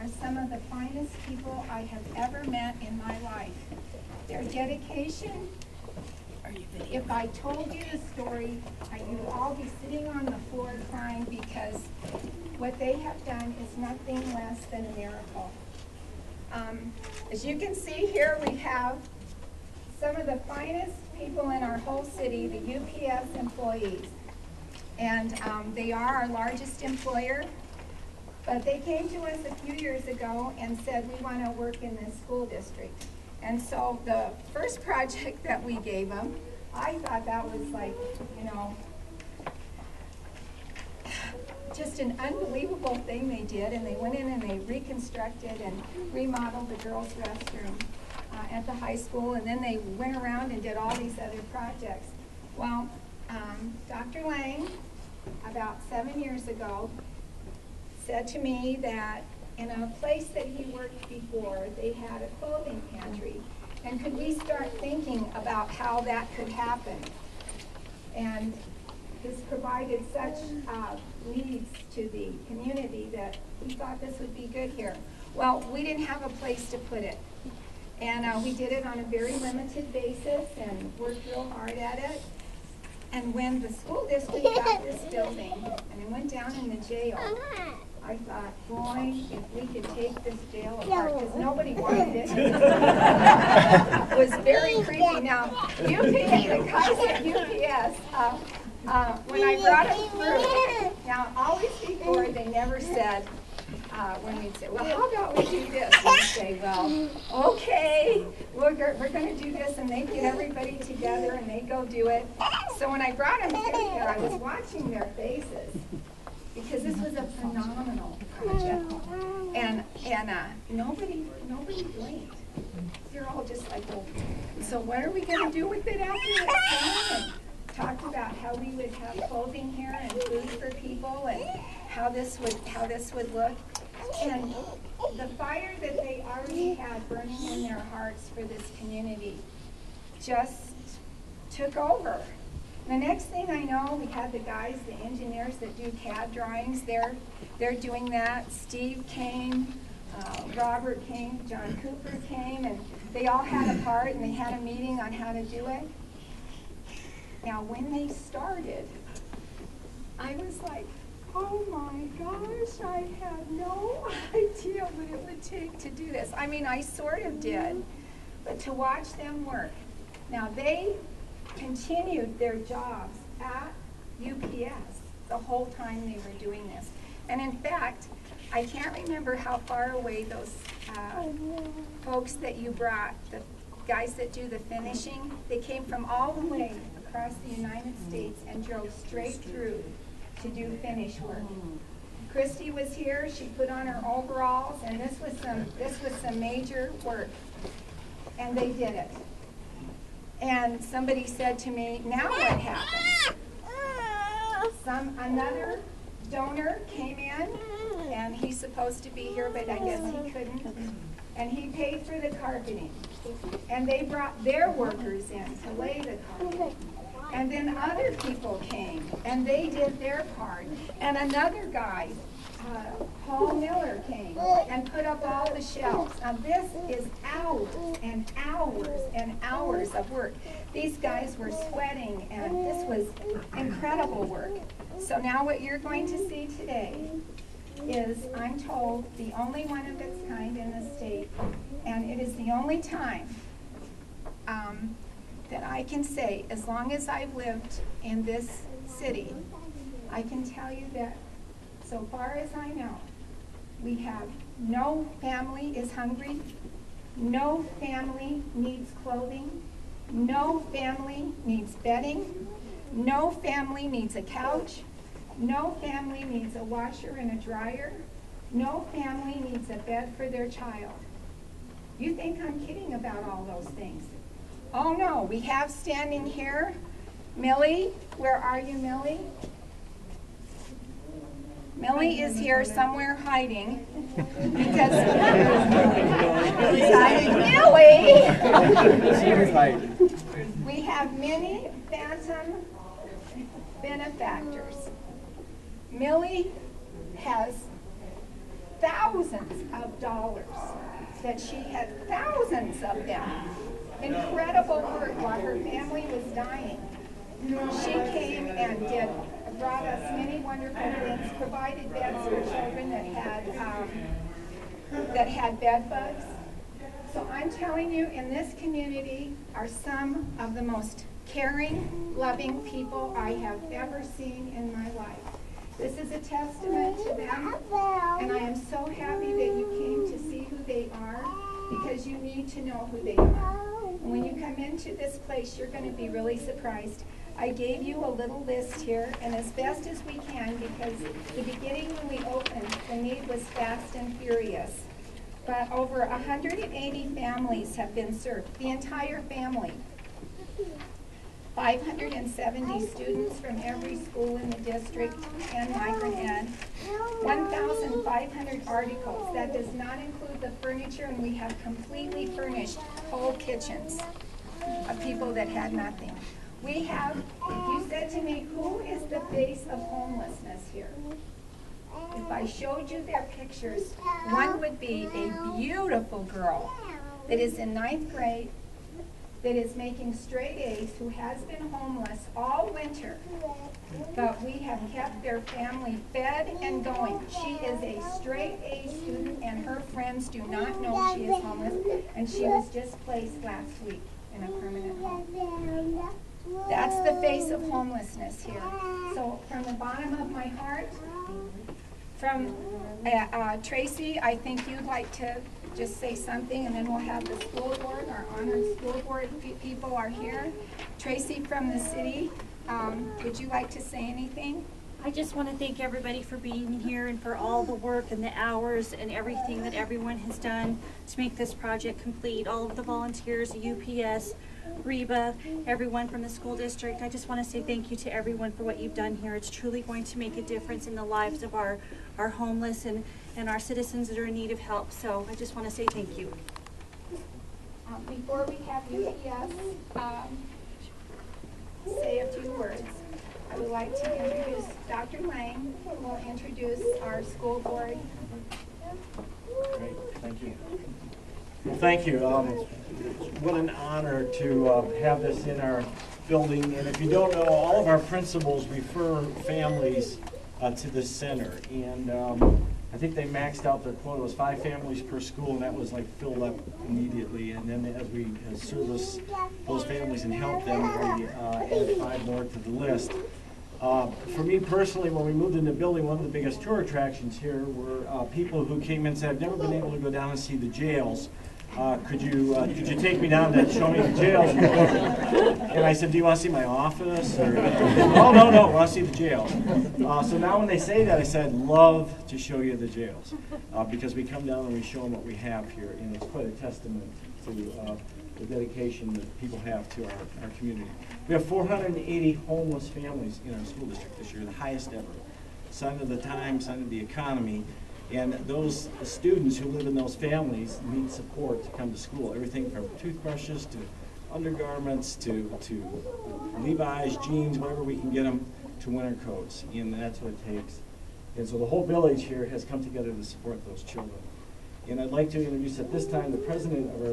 are some of the finest people I have ever met in my life. Their dedication, if I told you the story, you would all be sitting on the floor crying, because what they have done is nothing less than a miracle. As you can see here, we have some of the finest people in our whole city, the UPS employees. And they are our largest employer. But they came to us a few years ago and said, we want to work in this school district. And so the first project that we gave them, I thought that was like, you know, just an unbelievable thing they did. And they went in and they reconstructed and remodeled the girls' restroom at the high school. And then they went around and did all these other projects. Well, Dr. Lange, about 7 years ago, said to me that in a place that he worked before, they had a clothing pantry. And could we start thinking about how that could happen? And this provided such needs to the community that he thought this would be good here. Well, we didn't have a place to put it. And we did it on a very limited basis and worked real hard at it. And when the school district got this building and it went down in the jail, I thought, boy, if we could take this jail apart, because nobody wanted it. It was very creepy. Now, UPS, the guys at UPS, when I brought them through, now always before they never said, when we'd say, well, how about we do this? And we'd say, well, okay, we're going to do this, and they'd get everybody together and they'd go do it. So when I brought them through here, I was watching their faces, because this was a phenomenal project. And nobody blinked. They're all just like, well, so what are we going to do with it after it's done? And talked about how we would have clothing here and food for people and how this would look. And the fire that they already had burning in their hearts for this community just took over. The next thing I know, we had the guys, the engineers that do CAD drawings, they're doing that. Steve came, Robert came, John Cooper came, and they all had a part and they had a meeting on how to do it. Now when they started, I was like, oh my gosh, I had no idea what it would take to do this. I mean, I sort of did, but to watch them work. Now they continued their jobs at UPS the whole time they were doing this. And in fact, I can't remember how far away those folks that you brought, the guys that do the finishing, they came from all the way across the United States and drove straight through to do finish work. Christy was here, she put on her overalls, and this was some major work. And they did it. And somebody said to me, now what happened? Another donor came in, and he's supposed to be here, but I guess he couldn't. And he paid for the carpeting. And they brought their workers in to lay the carpet. And then other people came, and they did their part. And another guy, Paul Miller, came and put up all the shelves. Now this is hours and hours and hours of work. These guys were sweating, and this was incredible work. So now what you're going to see today is, I'm told, the only one of its kind in the state, and it is the only time that I can say, as long as I've lived in this city, I can tell you that so far as I know, we have no family is hungry, no family needs clothing, no family needs bedding, no family needs a couch, no family needs a washer and a dryer, no family needs a bed for their child. You think I'm kidding about all those things? Oh no, we have standing here, Millie. Where are you, Millie? Millie is here somewhere hiding because Millie. We have many phantom benefactors. Millie has thousands thousands of dollars, that she had thousands of them. Incredible work while her family was dying. She came and brought us many wonderful things, provided beds for children that had bed bugs. So I'm telling you, in this community are some of the most caring, loving people I have ever seen in my life. This is a testament to them, and I am so happy that you came to see who they are, because you need to know who they are. And when you come into this place, you're going to be really surprised. I gave you a little list here, and as best as we can, because the beginning when we opened, the need was fast and furious. But over 180 families have been served, the entire family. 570 students from every school in the district and Migrant Ed. 1,500 articles. That does not include the furniture, and we have completely furnished whole kitchens of people that had nothing. We have, if you said to me, who is the face of homelessness here? If I showed you their pictures, one would be a beautiful girl that is in 9th grade, that is making straight A's, who has been homeless all winter, but we have kept their family fed and going. She is a straight A student, and her friends do not know she is homeless, and she was just placed last week in a permanent home. That's the face of homelessness here. So from the bottom of my heart, from Tracey, I think you'd like to just say something, and then we'll have the school board, our honored school board people are here. Tracey from the city, would you like to say anything? I just want to thank everybody for being here and for all the work and the hours and everything that everyone has done to make this project complete. All of the volunteers, UPS, Reba, everyone from the school district. I just want to say thank you to everyone for what you've done here. It's truly going to make a difference in the lives of our homeless and our citizens that are in need of help. So I just want to say thank you. Before we have UPS say a few words, I would like to introduce Dr. Lange, who will introduce our school board. Great, thank you. Well, thank you. What an honor to have this in our building. And if you don't know, all of our principals refer families to this center. And I think they maxed out their quota. It was 5 families per school, and that was like filled up immediately. And then as we service those families and help them, we add 5 more to the list. For me personally, when we moved in the building, one of the biggest tour attractions here were people who came in and said, "I've never been able to go down and see the jails. Could you take me down to show me the jails?" And I said, "Do you want to see my office?" Or, "Oh, no, I want to see the jails." So now when they say that, I said, "I'd love to show you the jails," because we come down and we show them what we have here, and it's quite a testament to the dedication that people have to our community. We have 480 homeless families in our school district this year, the highest ever. Sign of the times, sign of the economy. And those students who live in those families need support to come to school. Everything from toothbrushes to undergarments to Levi's, jeans, whatever we can get them, to winter coats. And that's what it takes. And so the whole village here has come together to support those children. And I'd like to introduce at this time the president of our